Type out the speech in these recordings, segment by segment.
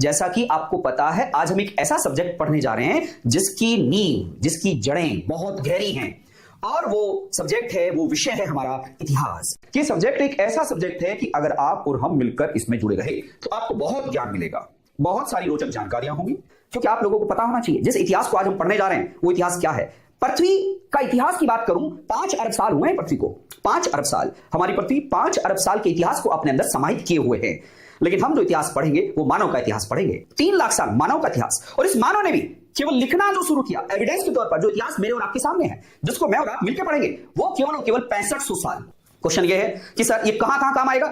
जैसा कि आपको पता है, आज हम एक ऐसा सब्जेक्ट पढ़ने जा रहे हैं जिसकी नींव, जिसकी जड़ें बहुत गहरी हैं, और वो सब्जेक्ट है, वो विषय है हमारा इतिहास। ये सब्जेक्ट एक ऐसा सब्जेक्ट है कि अगर आप और हम मिलकर इसमें जुड़े रहे तो आपको बहुत ज्ञान मिलेगा, बहुत सारी रोचक जानकारियां होंगी, क्योंकि आप लोगों को पता होना चाहिए जिस इतिहास को आज हम पढ़ने जा रहे हैं वो इतिहास क्या है। पृथ्वी का इतिहास की बात करूं, 5 अरब साल हुए हैं पृथ्वी को। 5 अरब साल, हमारी पृथ्वी 5 अरब साल के इतिहास को अपने अंदर समाहित किए हुए है। लेकिन हम जो इतिहास पढ़ेंगे वो मानव का इतिहास पढ़ेंगे, 3 लाख साल मानव का इतिहास। और इस मानव ने भी केवल लिखना जो शुरू किया, एविडेंस के तौर पर जो इतिहास मेरे और आपके सामने है, जिसको मैं और आप मिलकर पढ़ेंगे, वो केवल 6500 साल। क्वेश्चन ये है कि सर ये कहां काम आएगा,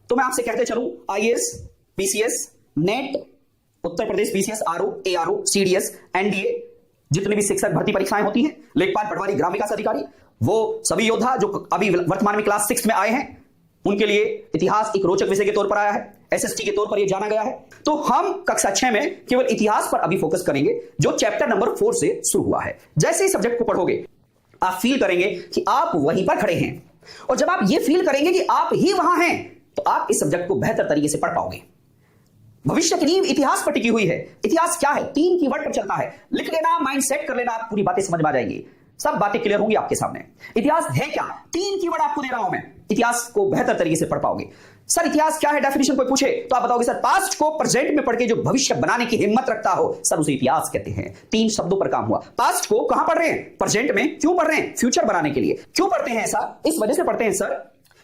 तो मैं आपसे कहते चलूं, IAS, PCS, NET, Uttar Pradesh PCS, RO, ARO, CDS, NDA, जितनी भी शिक्षक भर्ती परीक्षाएं होती हैं, लेखपाल, पटवारी, ग्राम विकास अधिकारी, वो सभी योद्धा जो अभी वर्तमान में क्लास 6 में आए हैं, उनके लिए इतिहास एक रोचक विषय के तौर पर आया है, एसएसटी के तौर पर यह जाना गया है। तो हम कक्षा 6 में केवल इतिहास पर अभी फोकस करेंगे, जो चैप्टर नंबर 4 से शुरू हुआ है। जैसे ही सब्जेक्ट को पढ़ोगे आप फील करेंगे कि आप वहीं पर खड़े हैं, और जब आप ये फील करेंगे कि आप ही वहां हैं, तो आप इस सब्जेक्ट को बेहतर तरीके से पढ़ पाओगे। भविष्य की नींव इतिहास पर टिकी हुई है। इतिहास क्या है, 3 कीवर्ड पर चलता है। लिख लेना, माइंड सेट कर लेना, आप पूरी बातें समझ में आ जाएंगी, सब बातें क्लियर होंगी आपके सामने। इतिहास है क्या, 3 कीवर्ड आपको दे रहा हूं मैं, इतिहास को बेहतर तरीके से पढ़ पाओगे। सर इतिहास क्या है, डेफिनेशन कोई पूछे तो आप बताओगे सर पास्ट को प्रेजेंट में पढ़ के जो भविष्य बनाने की हिम्मत रखता हो, सर उसे इतिहास कहते हैं। 3 शब्दों पर काम हुआ। पास्ट को कहां पढ़ रहे हैं, प्रेजेंट में। क्यों पढ़ रहे हैं, फ्यूचर बनाने के लिए। क्यों पढ़ते हैं ऐसा, इस वजह से पढ़ते हैं सर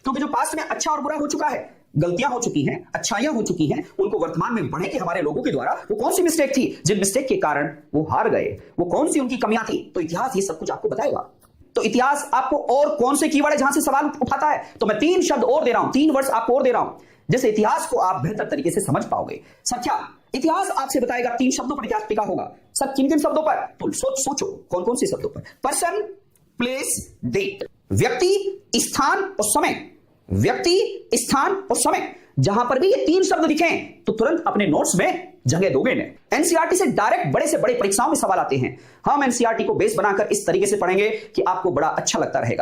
क्योंकि जो पास्ट में अच्छा और बुरा हो चुका है, गलतियां हो चुकी हैं, अच्छाइयां हो चुकी हैं, उनको वर्तमान में बढ़े के हमारे लोगों के द्वारा वो कौन सी मिस्टेक थी जिन मिस्टेक के कारण वो हार गए, वो कौन सी उनकी कमियां थी, तो इतिहास ये सब कुछ आपको बताएगा। तो इतिहास आपको और कौन से कीवर्ड है जहां से सवाल उठाता है, तो मैं 3 शब्द और दे रहा हूं, 3 वर्ड्स आपको और दे रहा हूं, जिससे इतिहास को आप बेहतर तरीके से समझ पाओगे। सर क्या इतिहास आपसे बताएगा 3 शब्दों पर इतिहास टिका होगा, सर किन किन शब्दों पर, तो सोचो कौन कौन से शब्दों पर। पर्सन, प्लेस, डेट, व्यक्ति, स्थान और समय। व्यक्ति, स्थान और समय, जहां पर भी ये 3 शब्द दिखें तो तुरंत अपने नोट्स में जगह दोगे ने। एनसीईआरटी से डायरेक्ट बड़े से बड़े परीक्षाओं में सवाल आते हैं। हम एनसीईआरटी को बेस बनाकर इस तरीके से पढ़ेंगे कि आपको बड़ा अच्छा लगता रहेगा।